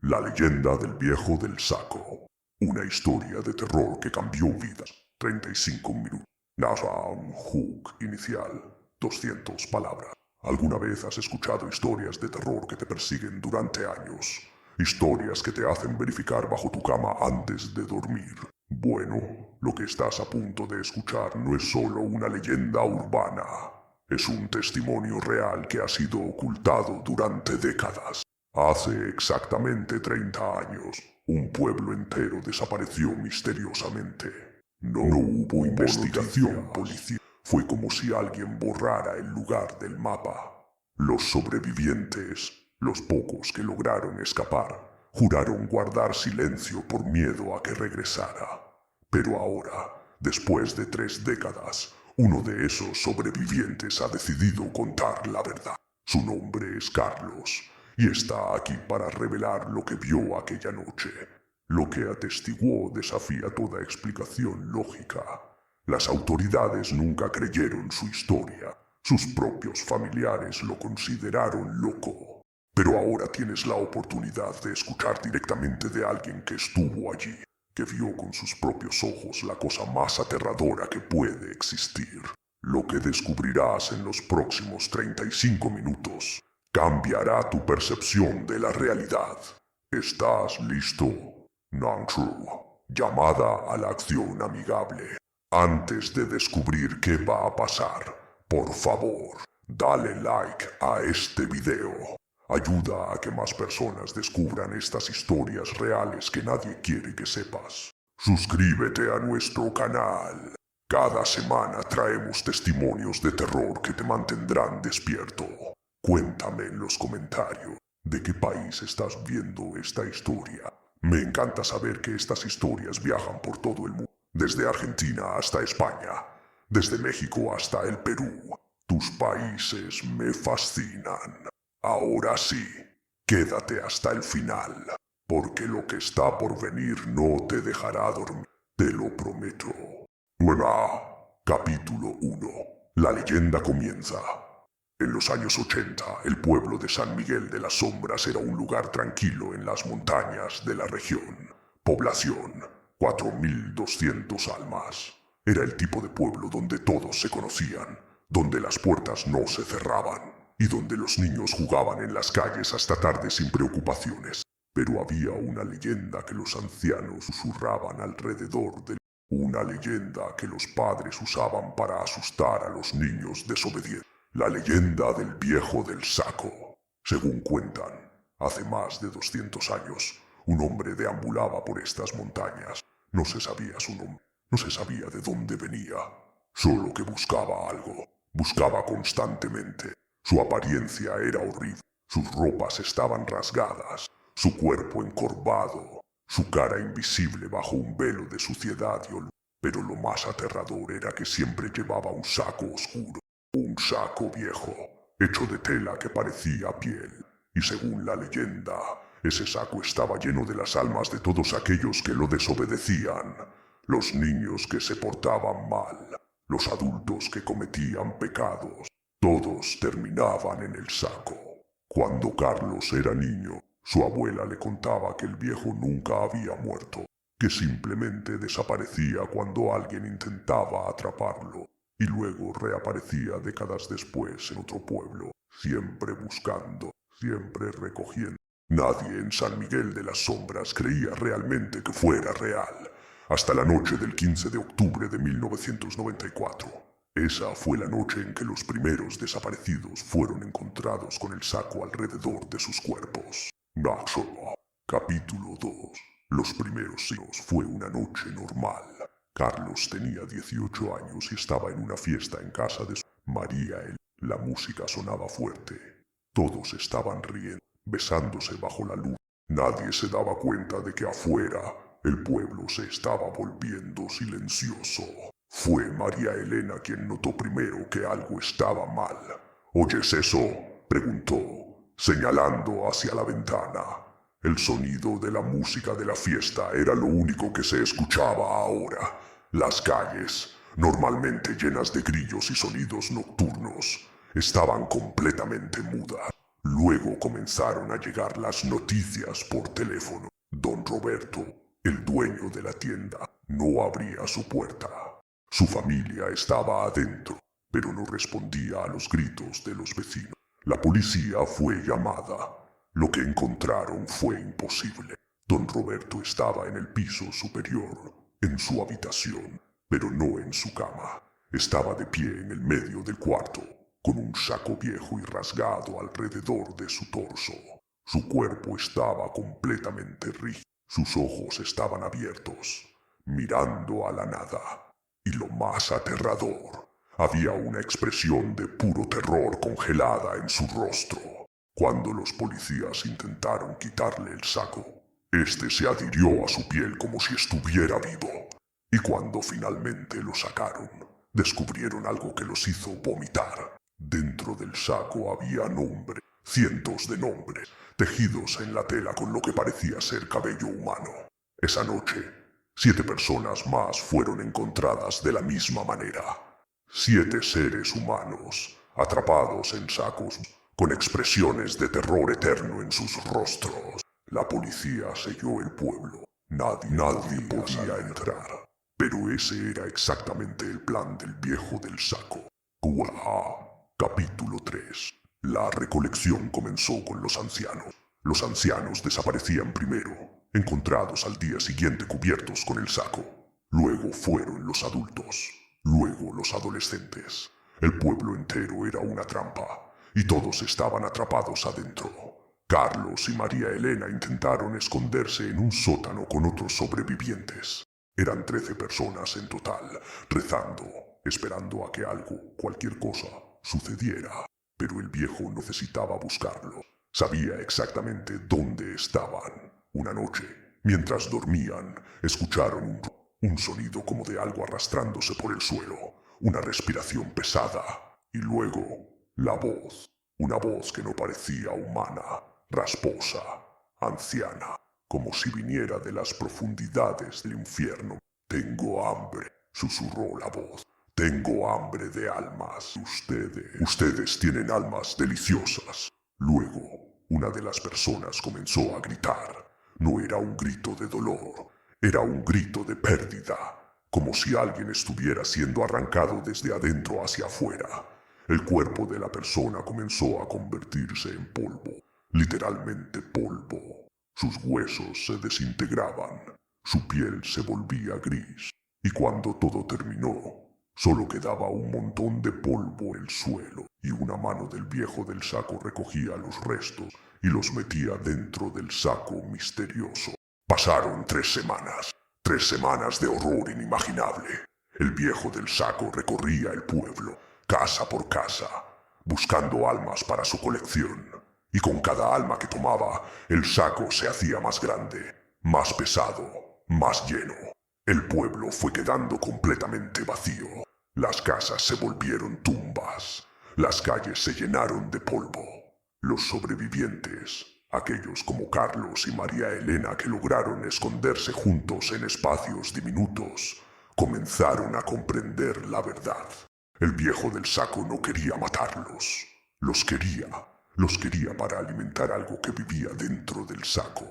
La leyenda del viejo del saco. Una historia de terror que cambió vidas. 35 minutos. Narra un hook inicial. 200 palabras. ¿Alguna vez has escuchado historias de terror que te persiguen durante años? Historias que te hacen verificar bajo tu cama antes de dormir. Bueno, lo que estás a punto de escuchar no es solo una leyenda urbana. Es un testimonio real que ha sido ocultado durante décadas. Hace exactamente 30 años, un pueblo entero desapareció misteriosamente. No hubo investigación policial. Fue como si alguien borrara el lugar del mapa. Los sobrevivientes, los pocos que lograron escapar, juraron guardar silencio por miedo a que regresara. Pero ahora, después de 3 décadas, uno de esos sobrevivientes ha decidido contar la verdad. Su nombre es Carlos, y está aquí para revelar lo que vio aquella noche. Lo que atestiguó desafía toda explicación lógica. Las autoridades nunca creyeron su historia. Sus propios familiares lo consideraron loco. Pero ahora tienes la oportunidad de escuchar directamente de alguien que estuvo allí, que vio con sus propios ojos la cosa más aterradora que puede existir. Lo que descubrirás en los próximos 35 minutos cambiará tu percepción de la realidad. ¿Estás listo? Non-True. Llamada a la acción amigable. Antes de descubrir qué va a pasar, por favor, dale like a este video. Ayuda a que más personas descubran estas historias reales que nadie quiere que sepas. Suscríbete a nuestro canal. Cada semana traemos testimonios de terror que te mantendrán despierto. Cuéntame en los comentarios de qué país estás viendo esta historia. Me encanta saber que estas historias viajan por todo el mundo, desde Argentina hasta España, desde México hasta el Perú. Tus países me fascinan. Ahora sí, quédate hasta el final, porque lo que está por venir no te dejará dormir, te lo prometo. Capítulo 1. La leyenda comienza. En los años 80, el pueblo de San Miguel de las Sombras era un lugar tranquilo en las montañas de la región. Población, 4.200 almas. Era el tipo de pueblo donde todos se conocían, donde las puertas no se cerraban y donde los niños jugaban en las calles hasta tarde sin preocupaciones. Pero había una leyenda que los ancianos susurraban alrededor de una leyenda que los padres usaban para asustar a los niños desobedientes. La leyenda del viejo del saco. Según cuentan, hace más de 200 años, un hombre deambulaba por estas montañas. No se sabía su nombre, no se sabía de dónde venía, solo que buscaba algo. Buscaba constantemente. Su apariencia era horrible. Sus ropas estaban rasgadas, su cuerpo encorvado, su cara invisible bajo un velo de suciedad y olor. Pero lo más aterrador era que siempre llevaba un saco oscuro. Un saco viejo, hecho de tela que parecía piel. Y según la leyenda, ese saco estaba lleno de las almas de todos aquellos que lo desobedecían. Los niños que se portaban mal, los adultos que cometían pecados, todos terminaban en el saco. Cuando Carlos era niño, su abuela le contaba que el viejo nunca había muerto, que simplemente desaparecía cuando alguien intentaba atraparlo. Y luego reaparecía décadas después en otro pueblo, siempre buscando, siempre recogiendo. Nadie en San Miguel de las Sombras creía realmente que fuera real, hasta la noche del 15 de octubre de 1994. Esa fue la noche en que los primeros desaparecidos fueron encontrados con el saco alrededor de sus cuerpos. Naxxo. Capítulo 2. Los primeros siglos. Fue una noche normal. Carlos tenía 18 años y estaba en una fiesta en casa de su María. La música sonaba fuerte. Todos estaban riendo, besándose bajo la luz. Nadie se daba cuenta de que afuera el pueblo se estaba volviendo silencioso. Fue María Elena quien notó primero que algo estaba mal. ¿Oyes eso?, preguntó, señalando hacia la ventana. El sonido de la música de la fiesta era lo único que se escuchaba ahora. Las calles, normalmente llenas de grillos y sonidos nocturnos, estaban completamente mudas. Luego comenzaron a llegar las noticias por teléfono. Don Roberto, el dueño de la tienda, no abría su puerta. Su familia estaba adentro, pero no respondía a los gritos de los vecinos. La policía fue llamada. Lo que encontraron fue imposible. Don Roberto estaba en el piso superior, en su habitación, pero no en su cama. Estaba de pie en el medio del cuarto, con un saco viejo y rasgado alrededor de su torso. Su cuerpo estaba completamente rígido. Sus ojos estaban abiertos, mirando a la nada. Y lo más aterrador, había una expresión de puro terror congelada en su rostro. Cuando los policías intentaron quitarle el saco, este se adhirió a su piel como si estuviera vivo. Y cuando finalmente lo sacaron, descubrieron algo que los hizo vomitar. Dentro del saco había nombres, cientos de nombres, tejidos en la tela con lo que parecía ser cabello humano. Esa noche, 7 personas más fueron encontradas de la misma manera. 7 seres humanos, atrapados en sacos, con expresiones de terror eterno en sus rostros. La policía selló el pueblo. Nadie podía entrar. Pero ese era exactamente el plan del viejo del saco. Capítulo 3. La recolección comenzó con los ancianos. Los ancianos desaparecían primero, encontrados al día siguiente cubiertos con el saco. Luego fueron los adultos. Luego los adolescentes. El pueblo entero era una trampa, y todos estaban atrapados adentro. Carlos y María Elena intentaron esconderse en un sótano con otros sobrevivientes. Eran 13 personas en total, rezando, esperando a que algo, cualquier cosa, sucediera. Pero el viejo necesitaba buscarlo. Sabía exactamente dónde estaban. Una noche, mientras dormían, escucharon un sonido como de algo arrastrándose por el suelo, una respiración pesada, y luego la voz, una voz que no parecía humana, rasposa, anciana, como si viniera de las profundidades del infierno. «Tengo hambre», susurró la voz. «Tengo hambre de almas. Ustedes tienen almas deliciosas». Luego, una de las personas comenzó a gritar. No era un grito de dolor, era un grito de pérdida, como si alguien estuviera siendo arrancado desde adentro hacia afuera. El cuerpo de la persona comenzó a convertirse en polvo, literalmente polvo. Sus huesos se desintegraban, su piel se volvía gris, y cuando todo terminó, solo quedaba un montón de polvo en el suelo, y una mano del viejo del saco recogía los restos y los metía dentro del saco misterioso. Pasaron 3 semanas, 3 semanas de horror inimaginable. El viejo del saco recorría el pueblo, casa por casa, buscando almas para su colección. Y con cada alma que tomaba, el saco se hacía más grande, más pesado, más lleno. El pueblo fue quedando completamente vacío. Las casas se volvieron tumbas. Las calles se llenaron de polvo. Los sobrevivientes, aquellos como Carlos y María Elena que lograron esconderse juntos en espacios diminutos, comenzaron a comprender la verdad. El viejo del saco no quería matarlos. Los quería para alimentar algo que vivía dentro del saco.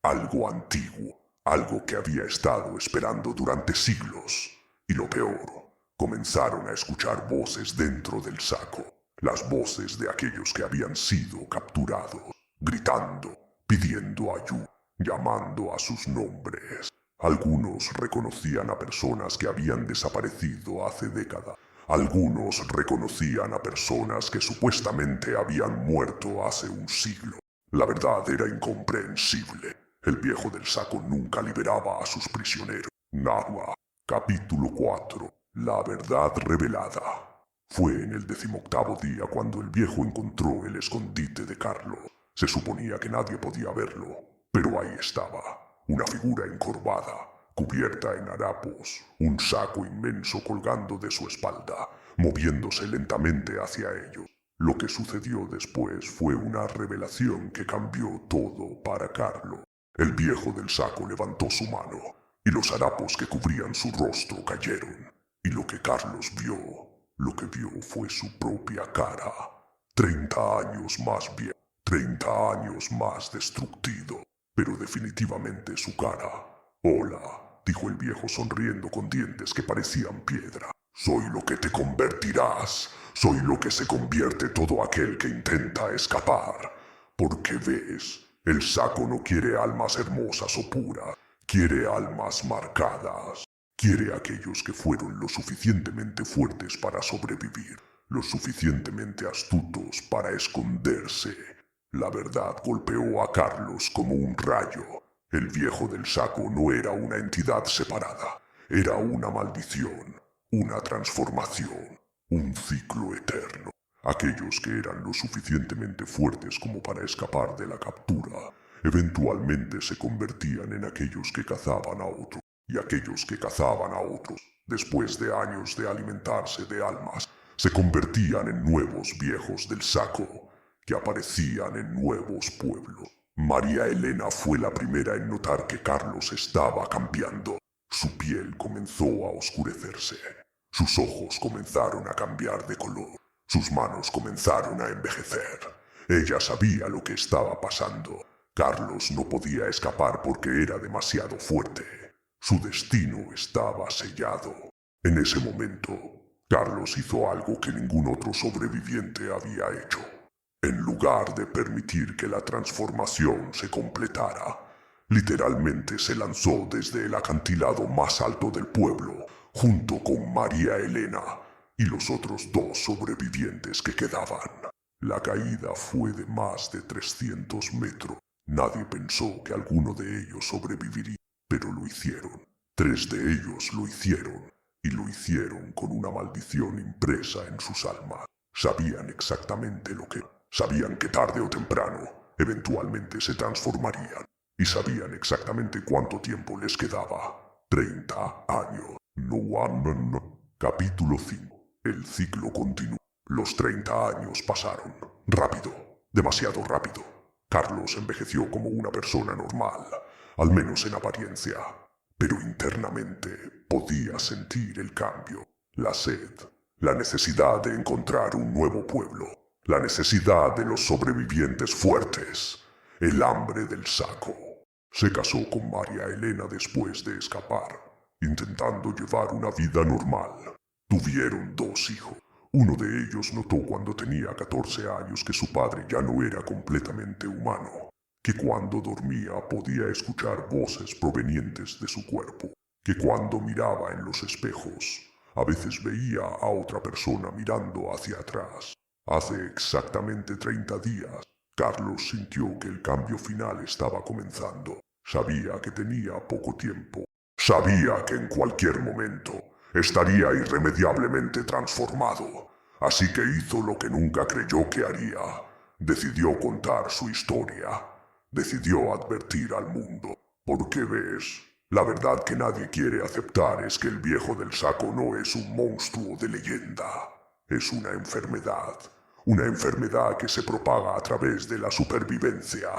Algo antiguo, algo que había estado esperando durante siglos. Y lo peor, comenzaron a escuchar voces dentro del saco. Las voces de aquellos que habían sido capturados, gritando, pidiendo ayuda, llamando a sus nombres. Algunos reconocían a personas que habían desaparecido hace décadas. Algunos reconocían a personas que supuestamente habían muerto hace un siglo. La verdad era incomprensible. El viejo del saco nunca liberaba a sus prisioneros. Nahua, capítulo 4. La verdad revelada. Fue en el 18º día cuando el viejo encontró el escondite de Carlos. Se suponía que nadie podía verlo, pero ahí estaba, una figura encorvada, cubierta en harapos, un saco inmenso colgando de su espalda, moviéndose lentamente hacia ellos. Lo que sucedió después fue una revelación que cambió todo para Carlos. El viejo del saco levantó su mano, y los harapos que cubrían su rostro cayeron. Y lo que Carlos vio fue su propia cara, 30 años más vieja. 30 años más destructivo, pero definitivamente su cara. Hola, dijo el viejo sonriendo con dientes que parecían piedra. Soy lo que te convertirás. Soy lo que se convierte todo aquel que intenta escapar. Porque ves, el saco no quiere almas hermosas o puras, quiere almas marcadas. Quiere a aquellos que fueron lo suficientemente fuertes para sobrevivir, lo suficientemente astutos para esconderse. La verdad golpeó a Carlos como un rayo. El viejo del saco no era una entidad separada, era una maldición, una transformación, un ciclo eterno. Aquellos que eran lo suficientemente fuertes como para escapar de la captura, eventualmente se convertían en aquellos que cazaban a otros, y aquellos que cazaban a otros, después de años de alimentarse de almas, se convertían en nuevos viejos del saco, que aparecían en nuevos pueblos. María Elena fue la primera en notar que Carlos estaba cambiando. Su piel comenzó a oscurecerse. Sus ojos comenzaron a cambiar de color. Sus manos comenzaron a envejecer. Ella sabía lo que estaba pasando. Carlos no podía escapar porque era demasiado fuerte. Su destino estaba sellado. En ese momento, Carlos hizo algo que ningún otro sobreviviente había hecho. En lugar de permitir que la transformación se completara, literalmente se lanzó desde el acantilado más alto del pueblo, junto con María Elena y los otros 2 sobrevivientes que quedaban. La caída fue de más de 300 metros. Nadie pensó que alguno de ellos sobreviviría, pero lo hicieron. 3 de ellos lo hicieron, y lo hicieron con una maldición impresa en sus almas. Sabían exactamente lo que... Sabían que tarde o temprano, eventualmente se transformarían, y sabían exactamente cuánto tiempo les quedaba. 30 años. Capítulo 5. El ciclo continuó. Los 30 años pasaron. Rápido. Demasiado rápido. Carlos envejeció como una persona normal, al menos en apariencia. Pero internamente podía sentir el cambio, la sed, la necesidad de encontrar un nuevo pueblo, la necesidad de los sobrevivientes fuertes, el hambre del saco. Se casó con María Elena después de escapar, intentando llevar una vida normal. Tuvieron 2 hijos. Uno de ellos notó cuando tenía 14 años que su padre ya no era completamente humano, que cuando dormía podía escuchar voces provenientes de su cuerpo, que cuando miraba en los espejos, a veces veía a otra persona mirando hacia atrás. Hace exactamente 30 días, Carlos sintió que el cambio final estaba comenzando. Sabía que tenía poco tiempo. Sabía que en cualquier momento estaría irremediablemente transformado. Así que hizo lo que nunca creyó que haría. Decidió contar su historia. Decidió advertir al mundo. Porque ves, la verdad que nadie quiere aceptar es que el viejo del saco no es un monstruo de leyenda. Es una enfermedad. Una enfermedad que se propaga a través de la supervivencia.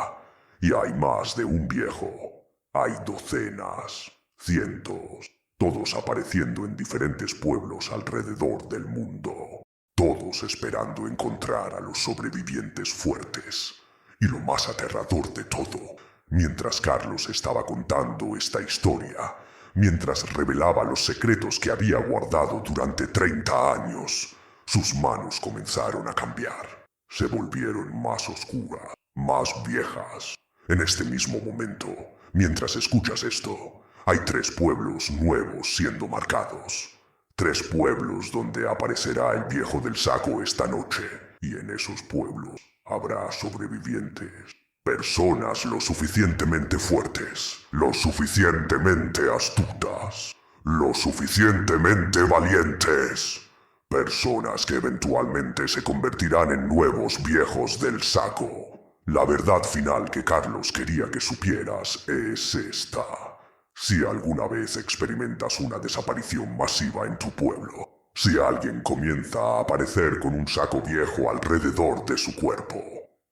Y hay más de un viejo. Hay docenas, cientos, todos apareciendo en diferentes pueblos alrededor del mundo. Todos esperando encontrar a los sobrevivientes fuertes. Y lo más aterrador de todo, mientras Carlos estaba contando esta historia, mientras revelaba los secretos que había guardado durante 30 años, sus manos comenzaron a cambiar. Se volvieron más oscuras, más viejas. En este mismo momento, mientras escuchas esto, hay 3 pueblos nuevos siendo marcados. 3 pueblos donde aparecerá el viejo del saco esta noche. Y en esos pueblos habrá sobrevivientes. Personas lo suficientemente fuertes, lo suficientemente astutas, lo suficientemente valientes. Personas que eventualmente se convertirán en nuevos viejos del saco. La verdad final que Carlos quería que supieras es esta. Si alguna vez experimentas una desaparición masiva en tu pueblo, si alguien comienza a aparecer con un saco viejo alrededor de su cuerpo,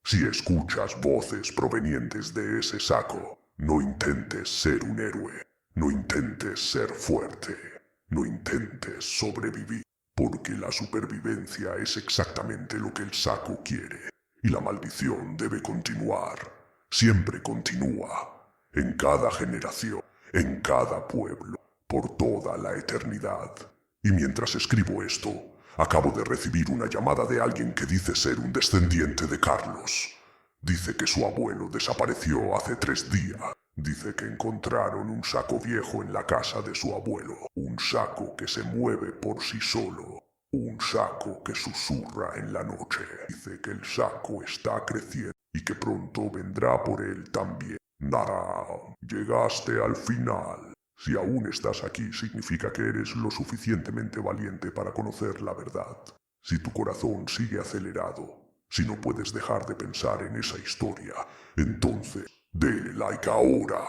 si escuchas voces provenientes de ese saco, no intentes ser un héroe, no intentes ser fuerte, no intentes sobrevivir. Porque la supervivencia es exactamente lo que el saco quiere. y la maldición debe continuar. Siempre continúa. En cada generación, en cada pueblo, por toda la eternidad. Y mientras escribo esto, acabo de recibir una llamada de alguien que dice ser un descendiente de Carlos. Dice que su abuelo desapareció hace 3 días. Dice que encontraron un saco viejo en la casa de su abuelo. Un saco que se mueve por sí solo. Un saco que susurra en la noche. Dice que el saco está creciendo y que pronto vendrá por él también. Nada, llegaste al final. Si aún estás aquí, significa que eres lo suficientemente valiente para conocer la verdad. Si tu corazón sigue acelerado, si no puedes dejar de pensar en esa historia, entonces dale like ahora.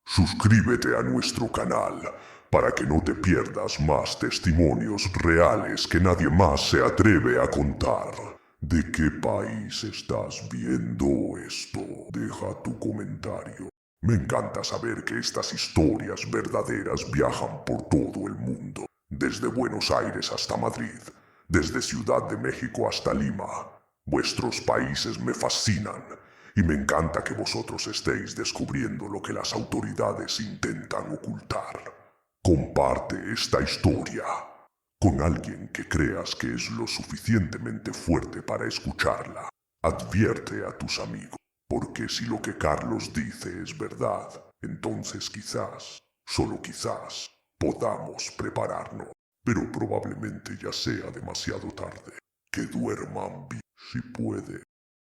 Suscríbete a nuestro canal para que no te pierdas más testimonios reales que nadie más se atreve a contar. ¿De qué país estás viendo esto? Deja tu comentario. Me encanta saber que estas historias verdaderas viajan por todo el mundo, desde Buenos Aires hasta Madrid, desde Ciudad de México hasta Lima. Vuestros países me fascinan y me encanta que vosotros estéis descubriendo lo que las autoridades intentan ocultar. Comparte esta historia con alguien que creas que es lo suficientemente fuerte para escucharla. Advierte a tus amigos. Porque si lo que Carlos dice es verdad, entonces quizás, solo quizás, podamos prepararnos. Pero probablemente ya sea demasiado tarde. Que duerman bien si puede.